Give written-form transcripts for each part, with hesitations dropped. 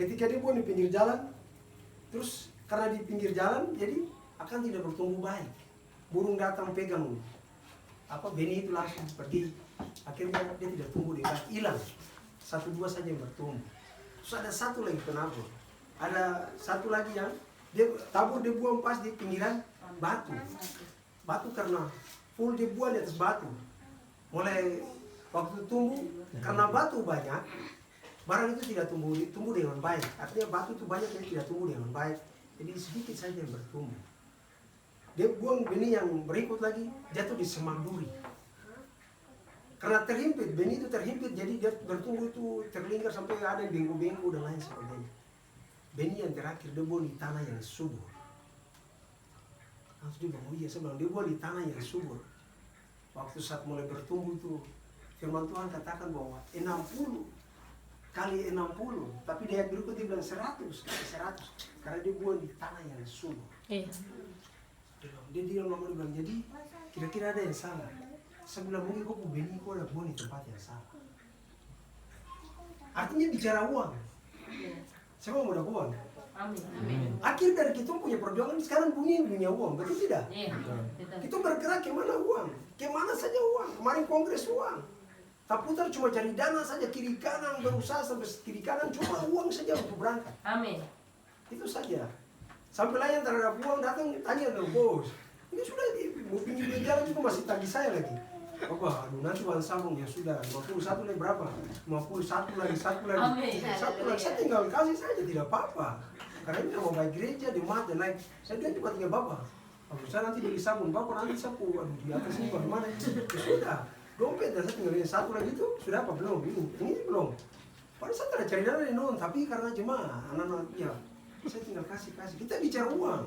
Ketika dia buang di pinggir jalan, terus karena di pinggir jalan, jadi akan tidak bertumbuh baik. Burung datang pegang benih itu langsung pergi. Akhirnya dia tidak tumbuh di baik, hilang. 1-2 saja yang bertumbuh. Terus ada satu lagi penabur. Ada satu lagi yang dia tabur, dia buang pas di pinggiran batu. Batu karena full dia buang di atas batu. Mulai waktu tumbuh, karena batu banyak, barang itu tidak tumbuh dengan baik. Artinya batu itu banyak, jadi tidak tumbuh dengan baik. Jadi sedikit saja yang bertumbuh. Dia buang benih yang berikut lagi, jatuh di semak duri. Karena terhimpit, benih itu terhimpit, jadi dia bertumbuh itu terlingkar sampai ada yang bengku-bengku dan lain sebagainya. Benih yang terakhir dia buang di tanah yang subur. Langsung dia bilang, oh iya, saya bilang, dia buang di tanah yang subur. Waktu saat mulai bertumbuh itu, firman Tuhan katakan bahwa 60 kali 60, tapi di ayat berikut dia bilang 100 kali 100, karena dia buang di tanah yang subur. Dia bilang, jadi kira-kira ada yang salah. Saya bilang, mungkin kau benih kau ada buang di tempat yang salah. Artinya bicara uang. Saya mau udah uang. Akhir dari kita punya perjuangan sekarang punya uang, betul tidak? Kita bergerak kemana uang? Kemana saja uang? Kemarin kongres uang. Tak putar cuma cari dana saja, kiri kanan berusaha sampai kiri kanan cuma uang saja untuk berangkat. Amin. Itu saja. Sampai lah yang terhadap uang datang tanya ke bos. Ini sudah mau pinjam jalan juga masih tagih saya lagi. Apa? Aduh nanti uang sambung ya sudah 51 lagi berapa? 51 lagi, satu lagi. Amin. Satu lagi saya tinggal kasih saja tidak apa-apa. Karena ini mau baik gereja, jemaat dan lain. Saya bilang cuma tinggal bapak. Kalau saya nanti beli sabun, bapak nanti sapu. Aduh di atas ini bagaimana? Ya sudah. Dompet dan saya tinggal ini satu lagi itu sudah apa belum? Ini belum. Padahal saya tidak cari dana non, tapi karena jemaah anak-anak ya saya tinggal kasih. Kita bicara uang.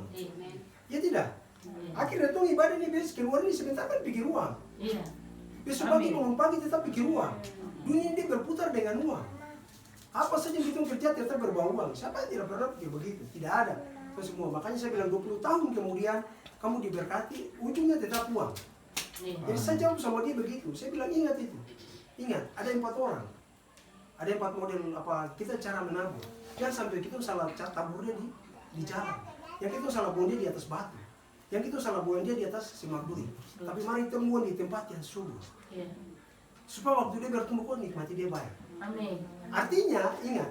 Ya tidak? Akhirnya tuh ibadah ini besok keluar ini sebentar kan pikir uang. Besok pagi bangun pagi tetap pikir uang. Dunia ini berputar dengan uang. Apa saja yang kita kerja tetap berbau uang. Siapa yang tidak pernah pikir begitu? Tidak ada. Itu semua. Makanya saya bilang 20 tahun kemudian kamu diberkati, ujungnya tetap uang. Jadi saya jawab sama dia begitu. Saya bilang ingat itu. Ingat, ada 4 orang. Ada 4 model kita cara menabur. Jangan sampai kita salah taburnya di jalan. Yang kita salah buang dia di atas batu. Yang kita salah buang dia di atas semak duri. Tapi mari kita buang di tempat yang subur. Supaya waktu dia bertumbuh kau nikmati dia baik. Amin. Artinya ingat,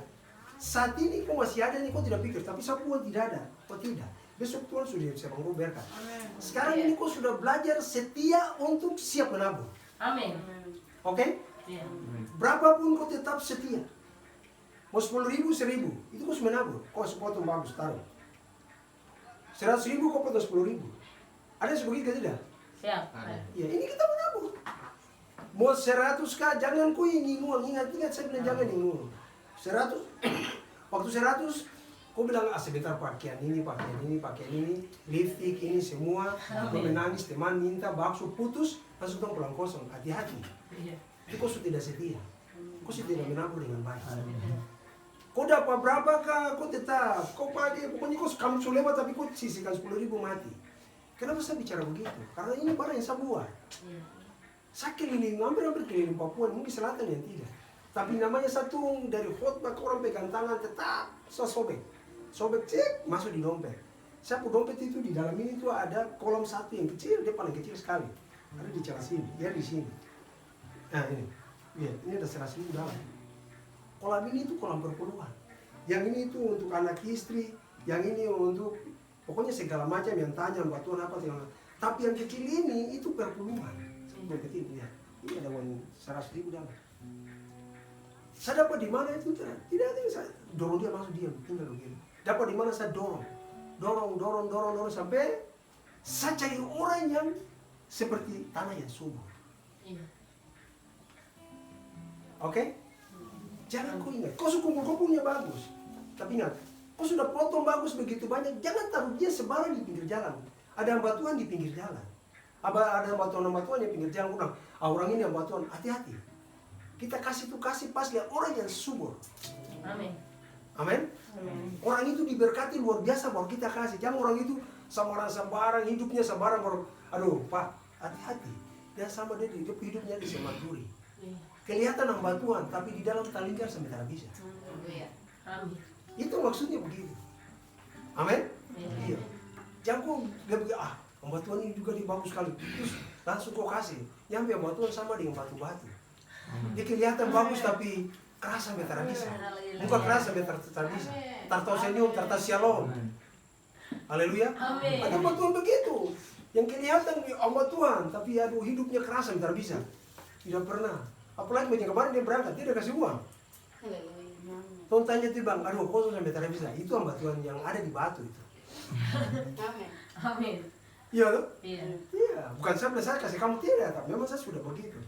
saat ini kau masih ada nih kau tidak pikir, tapi saat buang tidak ada, kau tidak. Besok Tuhan sudah bisa berkat. Sekarang ini kau sudah belajar setia untuk siap menabur. Amin. Oke? Berapapun kau tetap setia. Mau 10.000, 1.000, itu kau harus menabur. Kau harus potong bagus, taruh. 100.000 kau potong 10.000. Ada yang sebegitu tidak? Siap. Ya, ini kita menabur. Mau 100 kah? Jangan kau ingin uang. Ingat saya bilang jangan ingin uang. 100, waktu 100, kau bilang sebentar pakaian ini, lipstick ini semua. Kau menangis, teman minta, bakso putus, langsung kau pulang kosong. Hati-hati. Itu kau sudah tidak setia. Kau sudah tidak menabur dengan baik. Kau dapat berapa kah? Kau tetap. Kau pakai, pokoknya kamu sudah lewat tapi kau sisihkan 10.000 mati. Kenapa saya bicara begitu? Karena ini barang yang saya buat. Saya keliling, hampir keliling Papua, mungkin selatan yang tidak. Tapi namanya satu dari khotbah orang pegang tangan tetap saya sobek. Sobek cek, masuk di dompet. Saya pun dompet itu di dalam ini tuh ada kolom satu yang kecil, dia paling kecil sekali. Ada di celah sini, dia di sini. Nah ini, lihat, ini ada 100.000 dalam. Kolam ini itu kolam perpuluhan. Yang ini itu untuk anak istri, yang ini untuk pokoknya segala macam yang tanya bantuan apa segala. Tapi yang kecil ini itu perpuluhan. Yang kecil lihat, ini ada uang 100.000 dalam. Saya dapat di mana itu tidak ada yang saya dorong dia masuk diam tinggal begini. Dapat di mana saya dorong sampai saya cari orang yang seperti tanah yang subur. Oke? Jangan kau ingat, kau kumpul-kumpulnya bagus. Tapi ingat, kau sudah potong bagus begitu banyak, jangan taruh dia sebarang di pinggir jalan. Ada batuan di pinggir jalan. Ada batuan di pinggir jalan. Orang ini yang batuan, hati-hati. Kita kasih pas lihat orang yang subur. Amin. Amin. Orang itu diberkati luar biasa baru kita kasih. Jangan orang itu sembarang hidupnya sembarang baru. Aduh Pak, hati-hati. Dan sama dia hidupnya di semak duri. Kelihatan batuan, tapi di dalam talingkar sampai tidak bisa. Amin. maksudnya begitu. Amin? Iya. Jangan kok gak begitu, pembatuan ini juga dia bagus sekali. Terus langsung kau kasih. Yang pembatuan sama dengan batu-batu. Dia kelihatan bagus tapi keras sampai tak bisa. Muka keras sampai tak bisa. Tartau senyum, tartau shalom. Haleluya. Ada batuan begitu. Yang kelihatan Tuhan, tapi aduh hidupnya keras sampai tak bisa. Tidak pernah. Apalagi macam kemarin dia berangkat, dia udah kasih uang. Tuhan tanya tuh bang, aduh kok sampai tak bisa. Itu Tuhan yang ada di batu itu. Amin. Iya loh? Iya. Iya. Bukan saya kasih kamu tidak, tapi memang saya sudah begitu.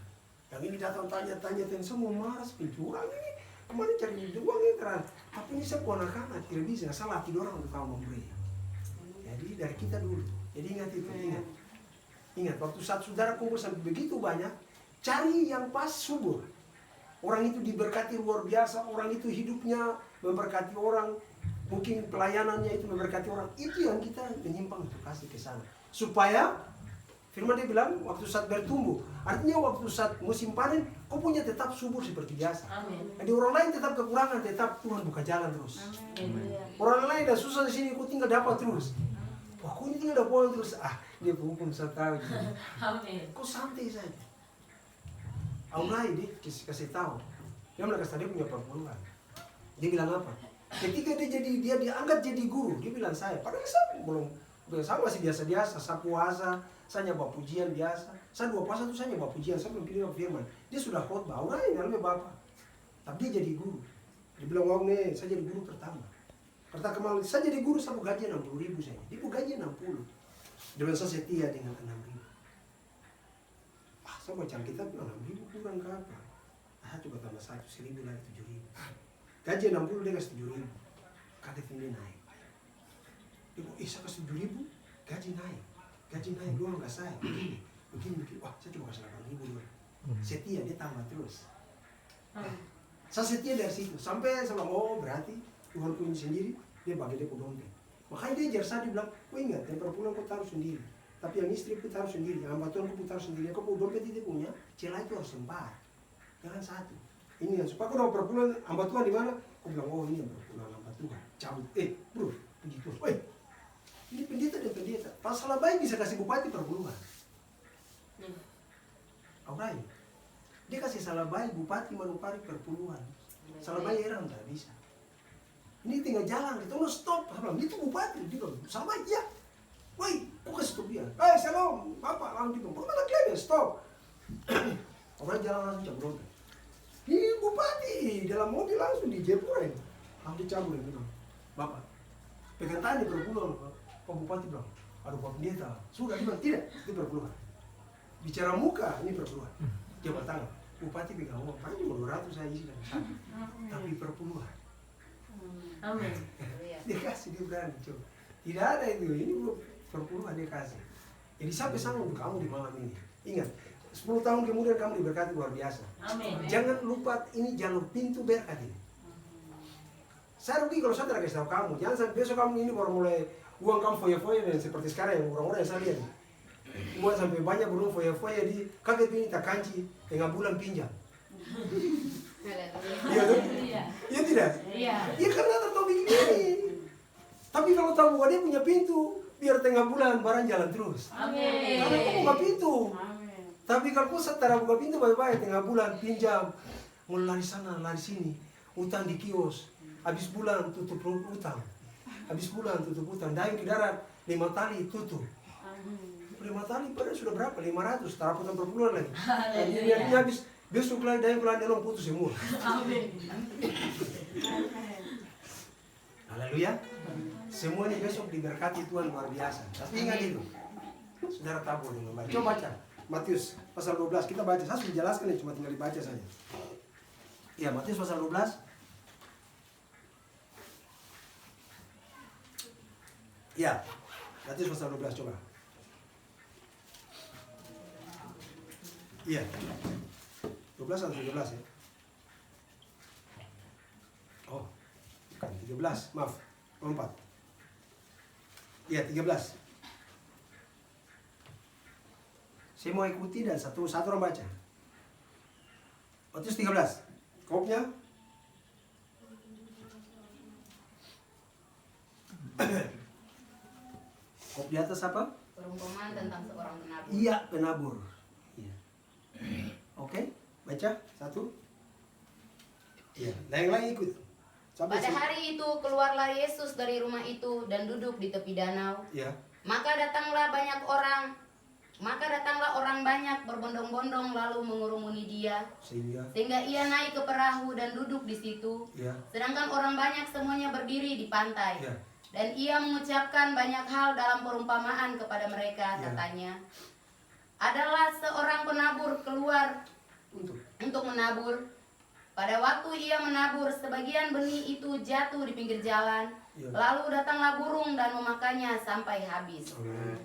Yang ini datang tanya-tanya dan semua marah, pencurang ini. Kemarin cari uang ini terang. Tapi ini saya anak-anak tidak bisa, salah tidur orang untuk kamu memberi. Jadi dari kita dulu. Jadi ingat itu, ingat. Ingat, waktu saat saudara kumpul sampai begitu banyak, cari yang pas subur. Orang itu diberkati luar biasa, orang itu hidupnya memberkati orang, mungkin pelayanannya itu memberkati orang. Itu yang kita menyimpang untuk kasih ke sana. Supaya, firman dia bilang, waktu saat bertumbuh. Artinya waktu saat musim panen, kau punya tetap subur seperti biasa. Amin. Jadi orang lain tetap kekurangan, tetap Tuhan buka jalan terus. Amin. Orang lain dah susah di sini, kau tinggal dapat terus. Wah, kau ini tinggal dapat terus. Dia penghukum saya tahu. Amin. Kau santai saja. Aulai dia kasih tahu. Dia kasih dia punya perpuluhan. Dia bilang apa? Ketika dia diangkat jadi guru, dia bilang saya. Padahal saya saya masih biasa-biasa. Saya puasa, saya nyoba pujian biasa. Saya 2 puasa itu saya nyoba pujian. Saya belum pilih firman. Dia sudah khotbah. Aulai dalamnya bapak. Tapi dia jadi guru. Dia bilang, wow nih, saya jadi guru pertama. Kata kemarin, saya jadi guru, saya gaji 60.000 saya. Dia gaji 60. Dengan saya setia dengan 6.000. Saya baca Alkitab 6.000 kurang ke apa? Coba tambah 1.000 lagi 7.000. Gaji 60 dia kasih 7.000. Kata ini naik. Dia bilang, saya kasih 7.000, gaji naik. Gaji naik, doang gak saya. Begini. Wah, saya coba kasih 8.000 dulu. Setia, dia tambah terus. Saya setia dari situ. Sampai saya bilang, oh berarti Tuhan punya sendiri, dia bagi dia dompet. Makanya dia ajar saya, dia bilang, ingat, yang perpuluhan kau taruh sendiri. Tapi yang istri pun taruh sendiri, yang bantuan pun taruh sendiri. Kau dompet itu punya, celah itu harus 4. Jangan 1. Ini yang supaya kau dapat perpuluhan, hamba Tuhan di mana? Kau bilang, oh ini yang perpuluhan hamba Tuhan. Cabut, bro, puji Tuhan. Ini pendeta dan pendeta. Pas salah baik bisa kasih bupati perpuluhan. Alright. Dia kasih salah baik bupati manupari perpuluhan. Salah baik orang tak bisa. Ini tinggal jalan, kita mau stop. Saya bilang, itu bupati. Dia bilang, salah baik ya. Woi, kok kasih stop dia? Shalom, bapak langsung gitu. Bagaimana klaimnya? Stop. Orang jalan langsung cabut. Ini bupati dalam mobil langsung dijepurin. Langsung dicabut gitu. Bapak, pegang tanya perpuluhan. Pak bupati bilang, aduh Pak Pendeta. Sudah dia bilang tidak, itu perpuluhan. Bicara muka, ini perpuluhan. Jabat tangan. Bupati pegang uang, paling cuma 200 saya isi dan sana. Tapi perpuluhan. Amin. Dia kasih, dia berani coba. Tidak ada itu, ini perpuluhan dia kasih. Jadi sampai sama untuk kamu di malam ini. Ingat, 10 tahun kemudian kamu diberkati luar biasa. Amin. Jangan lupa ini jalur pintu berkat ini. Saya rugi kalau saya tidak kasih tahu kamu. Jangan sampai besok kamu ini baru mulai uang kamu foya-foya dan seperti sekarang yang orang-orang yang saya lihat. Uang sampai banyak belum foya-foya di kaget ini tak kanci tengah bulan pinjam. Iya tuh? Iya tidak? Iya. Iya karena tak tahu begini. Tapi kalau tahu bahwa dia punya pintu, biar tengah bulan barang jalan terus. Amin. Karena kau buka pintu. Tapi kalau kau setara buka pintu baik-baik tengah bulan pinjam, mulai lari sana lari sini, utang di kios, habis bulan tutup utang, habis bulan tutup utang, dayung ke darat 5 tali tutup. 5 tali padahal sudah berapa? 500, taraputan per bulan lagi. Ini habis besok lagi dayung pelan elong putus semua. Amin. Haleluya. Semua ini besok diberkati Tuhan luar biasa. Tapi ingat itu, saudara tabur dengan baik. Coba baca Matius pasal 12, kita baca. Saya sudah jelaskan ini, cuma tinggal dibaca saja. Ya, Matius pasal 12. Ya, Matius pasal 12, coba. Iya, 12 atau 13 ya? Oh, bukan 13, maaf, 4. Iya, 13. Saya mau ikuti dan satu orang baca. Matius 13. Kopnya? Kop di atas apa? Perumpamaan tentang seorang penabur. Iya, penabur. Iya. Oke, baca satu. Iya, yang lain ikut. Sampai Pada sini. hari itu keluarlah Yesus dari rumah itu dan duduk di tepi danau. Iya. Maka datanglah orang banyak berbondong-bondong lalu mengurumuni dia, sehingga ia naik ke perahu dan duduk di situ. Iya. Sedangkan orang banyak semuanya berdiri di pantai. Iya. Dan ia mengucapkan banyak hal dalam perumpamaan kepada mereka, Ya. katanya. Adalah seorang penabur keluar untuk menabur. Pada waktu ia menabur, sebagian benih itu jatuh di pinggir jalan. Ya. Lalu datanglah burung dan memakannya sampai habis. Amin.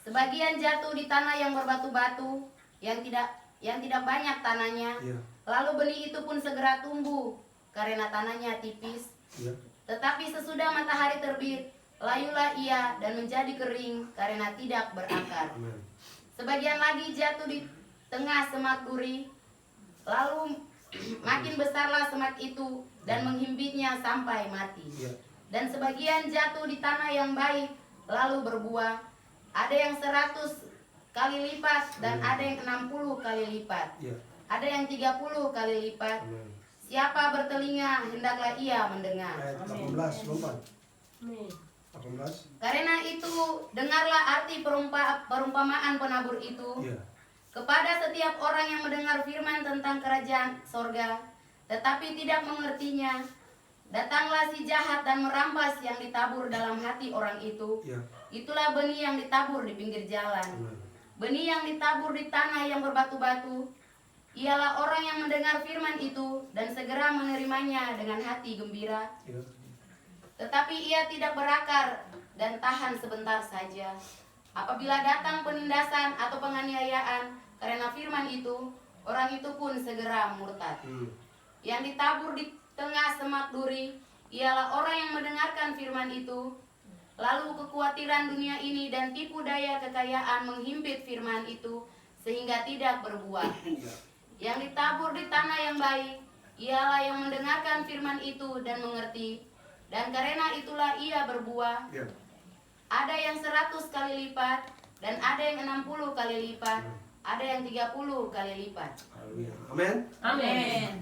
Sebagian jatuh di tanah yang berbatu-batu, yang tidak banyak tanahnya. Iya. Lalu benih itu pun segera tumbuh, karena tanahnya tipis. Iya. Tetapi sesudah matahari terbit, layulah ia dan menjadi kering karena tidak berakar. Amin. Sebagian lagi jatuh di tengah semak duri, lalu makin besarlah semak itu dan menghimpitnya sampai mati. Iya. Dan sebagian jatuh di tanah yang baik, lalu berbuah. Ada yang 100 kali lipat dan ada yang 60 kali lipat. Iya. Ada yang 30 kali lipat. Amin. Siapa bertelinga, hendaklah ia mendengar. Ayat 18, lompat. Amin. 18. Karena itu, dengarlah arti perumpamaan penabur itu. Iya. Kepada setiap orang yang mendengar firman tentang kerajaan sorga, tetapi tidak mengertinya, datanglah si jahat dan merampas yang ditabur dalam hati orang itu. Iya. Itulah benih yang ditabur di pinggir jalan. Amin. Benih yang ditabur di tanah yang berbatu-batu, ialah orang yang mendengar firman itu dan segera menerimanya dengan hati gembira. Iya. Tetapi ia tidak berakar dan tahan sebentar saja. Apabila datang penindasan atau penganiayaan karena firman itu, orang itu pun segera murtad. Yang ditabur di tengah semak duri, ialah orang yang mendengarkan firman itu, lalu kekhawatiran dunia ini dan tipu daya kekayaan menghimpit firman itu, sehingga tidak berbuah. Iya. Yang ditabur di tanah yang baik, ialah yang mendengarkan firman itu dan mengerti, dan karena itulah ia berbuah. Iya. Ada yang 100 kali lipat, dan ada yang 60 kali lipat, ada yang 30 kali lipat. Haleluya. Amin. Amin.